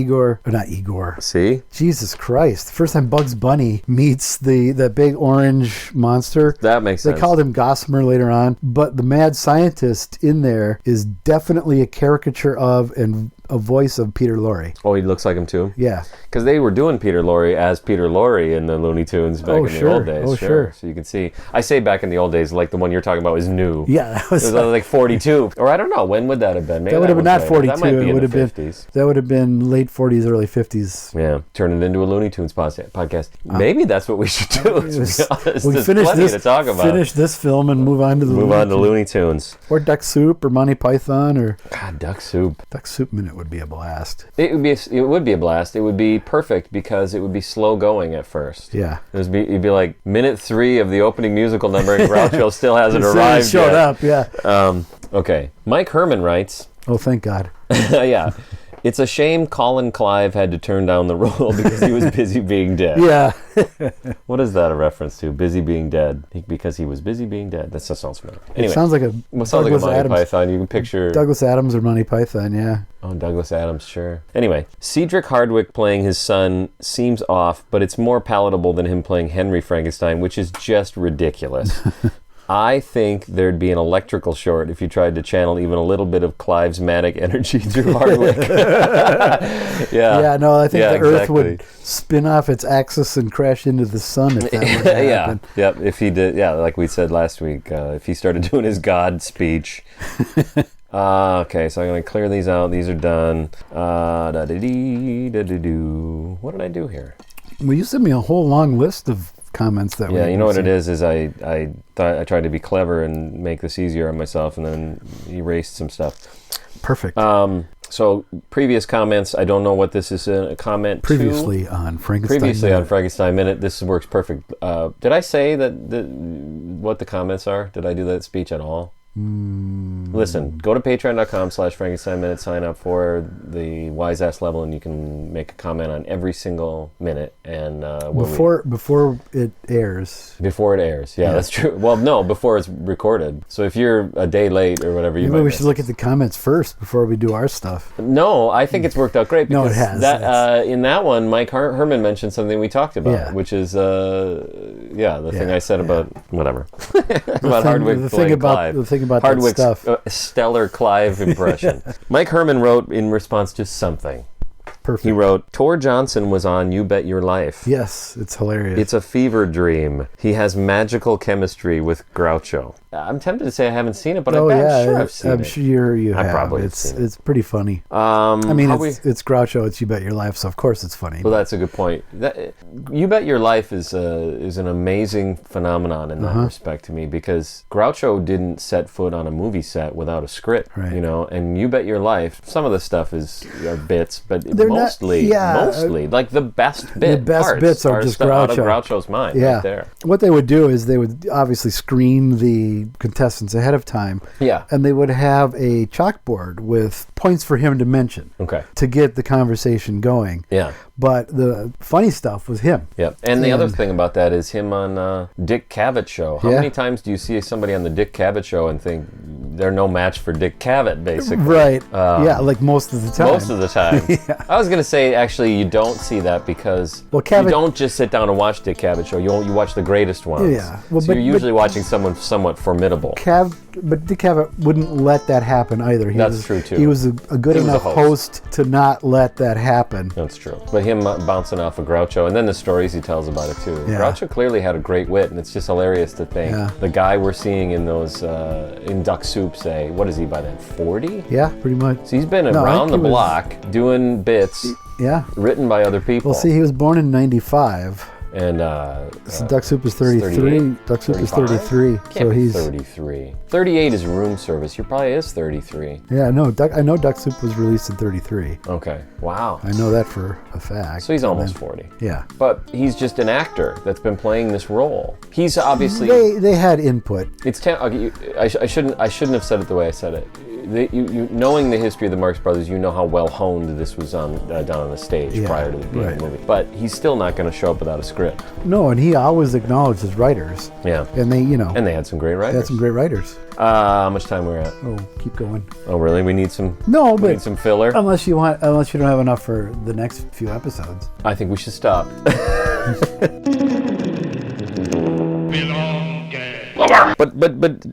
Speaker 2: See?
Speaker 1: Jesus Christ, the first time Bugs Bunny meets the big orange monster.
Speaker 2: That makes sense.
Speaker 1: They called him Gossamer later on, but the mad scientist in there is definitely a caricature of and a voice of Peter Lorre.
Speaker 2: Oh, he looks like him too?
Speaker 1: Yeah.
Speaker 2: Because they were doing Peter Lorre as Peter Lorre in the Looney Tunes back in the old days.
Speaker 1: Oh, sure.
Speaker 2: So you can see, I say back in the old days, like the one you're talking about is new.
Speaker 1: Yeah, that was
Speaker 2: It was like 42. Or I don't know, when would that have been? Maybe
Speaker 1: that would have been not
Speaker 2: was
Speaker 1: 42.
Speaker 2: later. That might be
Speaker 1: It
Speaker 2: in
Speaker 1: would
Speaker 2: the
Speaker 1: have been
Speaker 2: 50s.
Speaker 1: that would have been late 40s, early 50s.
Speaker 2: Yeah, turn it into a Looney Tunes podcast. Maybe that's what we should do. To be honest.
Speaker 1: We
Speaker 2: There's
Speaker 1: finish
Speaker 2: plenty
Speaker 1: this.
Speaker 2: to talk about.
Speaker 1: Finish this film and move on to the
Speaker 2: Move on to Looney Tunes.
Speaker 1: or Duck Soup or Monty Python or
Speaker 2: God, Duck Soup.
Speaker 1: Duck Soup Minute would be a blast.
Speaker 2: It would be a blast. It would be perfect because it would be slow going at first.
Speaker 1: Yeah.
Speaker 2: It'd be like minute 3 of the opening musical number, and Groucho still hasn't
Speaker 1: As
Speaker 2: arrived
Speaker 1: soon as it showed
Speaker 2: yet.
Speaker 1: up, yeah.
Speaker 2: Okay, Mike Herman writes.
Speaker 1: Oh, thank God.
Speaker 2: Yeah. It's a shame Colin Clive had to turn down the role because he was busy being dead.
Speaker 1: Yeah.
Speaker 2: What is that a reference to? Busy being dead. Because he was busy being dead. That sounds familiar. Anyway.
Speaker 1: It sounds like a
Speaker 2: Sounds like a
Speaker 1: Douglas
Speaker 2: Monty
Speaker 1: Adams.
Speaker 2: Python. You can picture...
Speaker 1: Douglas Adams or Monty Python, yeah.
Speaker 2: Oh, Douglas Adams, sure. Anyway, Cedric Hardwicke playing his son seems off, but it's more palatable than him playing Henry Frankenstein, which is just ridiculous. I think there'd be an electrical short if you tried to channel even a little bit of Clive's manic energy through Hardwicke. Yeah.
Speaker 1: Yeah, no, I think
Speaker 2: Yeah,
Speaker 1: the Earth
Speaker 2: exactly.
Speaker 1: would spin off its axis and crash into the sun if that were to
Speaker 2: Yeah,
Speaker 1: happen.
Speaker 2: yep. If he did, yeah, like we said last week, if he started doing his God speech. Okay, so I'm going to clear these out. These are done. Da-da-dee, what did I do here?
Speaker 1: Well, you sent me a whole long list of comments that
Speaker 2: Yeah,
Speaker 1: we
Speaker 2: you know what it
Speaker 1: received.
Speaker 2: is I thought I tried to be clever and make this easier on myself, and then erased some stuff.
Speaker 1: Perfect.
Speaker 2: So previous comments, I don't know what this is a comment
Speaker 1: Previously
Speaker 2: to.
Speaker 1: on Frankenstein.
Speaker 2: Previously on
Speaker 1: Minute.
Speaker 2: Frankenstein Minute, this works perfect. Did I say what the comments are? Did I do that speech at all? Listen, go to patreon.com/Frankenstein Minute, sign up for the Wise Ass level, and you can make a comment on every single minute. And
Speaker 1: Before it airs.
Speaker 2: before it airs. Yeah, that's true. Well, no, before it's recorded. So if you're a day late or whatever, you
Speaker 1: Maybe
Speaker 2: might
Speaker 1: we
Speaker 2: miss
Speaker 1: should look at the comments first before we do our stuff.
Speaker 2: No, I think it's worked out great.
Speaker 1: No,
Speaker 2: Because
Speaker 1: it has.
Speaker 2: That, in that one, Mike Herman mentioned something we talked about,
Speaker 1: Yeah.
Speaker 2: which is, the thing I said about whatever. about Hardwicke
Speaker 1: the
Speaker 2: playing
Speaker 1: thing about
Speaker 2: Clive.
Speaker 1: the thing about that
Speaker 2: Hardwicke's
Speaker 1: stuff.
Speaker 2: stellar Clive impression. Mike Herman wrote in response to something.
Speaker 1: Perfect.
Speaker 2: He wrote, Tor Johnson was on You Bet Your Life.
Speaker 1: Yes, it's hilarious.
Speaker 2: It's a fever dream. He has magical chemistry with Groucho. I'm tempted to say I haven't seen it, but I'm sure I've seen it.
Speaker 1: I'm sure you have.
Speaker 2: probably have
Speaker 1: it's
Speaker 2: seen it.
Speaker 1: it's pretty funny. I mean, it's Groucho. It's You Bet Your Life, so of course it's funny.
Speaker 2: Well, that's a good point. You Bet Your Life is an amazing phenomenon in that respect to me, because Groucho didn't set foot on a movie set without a script,
Speaker 1: Right.
Speaker 2: you know. And You Bet Your Life, some of the stuff are bits, but
Speaker 1: They're not-
Speaker 2: mostly, like the best parts
Speaker 1: bits are just
Speaker 2: stuff out of
Speaker 1: Groucho.
Speaker 2: Groucho's mind,
Speaker 1: Yeah.
Speaker 2: right there.
Speaker 1: What they would do is they would obviously screen the the contestants ahead of time.
Speaker 2: Yeah.
Speaker 1: And they would have a chalkboard with points for him to mention.
Speaker 2: Okay.
Speaker 1: To get the conversation going.
Speaker 2: Yeah.
Speaker 1: But the funny stuff was him.
Speaker 2: Yeah. And the other thing about that is him on Dick Cavett show. How many times do you see somebody on the Dick Cavett show and think they're no match for Dick Cavett, basically?
Speaker 1: Right. Yeah, like most of the time.
Speaker 2: Most of the time.
Speaker 1: Yeah.
Speaker 2: I was going to say, actually, you don't see that because you don't just sit down and watch Dick Cavett show. You watch the greatest ones.
Speaker 1: Yeah. Well,
Speaker 2: so you're usually watching someone somewhat formidable.
Speaker 1: But Dick Cavett wouldn't let that happen either.
Speaker 2: That's true, too.
Speaker 1: He was a good enough host to not let that happen.
Speaker 2: That's true. But him bouncing off of Groucho, and then the stories he tells about it, too.
Speaker 1: Yeah.
Speaker 2: Groucho clearly had a great wit, and it's just hilarious to think. The guy we're seeing in those, in Duck Soup, say, what is he by then, 40?
Speaker 1: Yeah, pretty much.
Speaker 2: So he's been around the block doing bits written by other people.
Speaker 1: Well, see, he was born in 95.
Speaker 2: And
Speaker 1: so Duck Soup is 33. Duck Soup is 33.
Speaker 2: So he's 33. 38 is room service. He probably is 33.
Speaker 1: Yeah, no, I know Duck Soup was released in 33.
Speaker 2: Okay. Wow.
Speaker 1: I know that for a fact.
Speaker 2: So he's almost 40.
Speaker 1: Yeah.
Speaker 2: But he's just an actor that's been playing this role. He's obviously
Speaker 1: they had input.
Speaker 2: It's I shouldn't have said it the way I said it. You knowing the history of the Marx Brothers, you know how well honed this was on down on the stage prior to being a movie. But he's still not going to show up without a script.
Speaker 1: No, and he always acknowledged his writers.
Speaker 2: Yeah.
Speaker 1: And they,
Speaker 2: and they had some great writers.
Speaker 1: They had some great writers.
Speaker 2: How much time we're at?
Speaker 1: Oh, keep going.
Speaker 2: Oh, really? We need some.
Speaker 1: No,
Speaker 2: we need some filler.
Speaker 1: Unless you don't have enough for the next few episodes.
Speaker 2: I think we should stop. But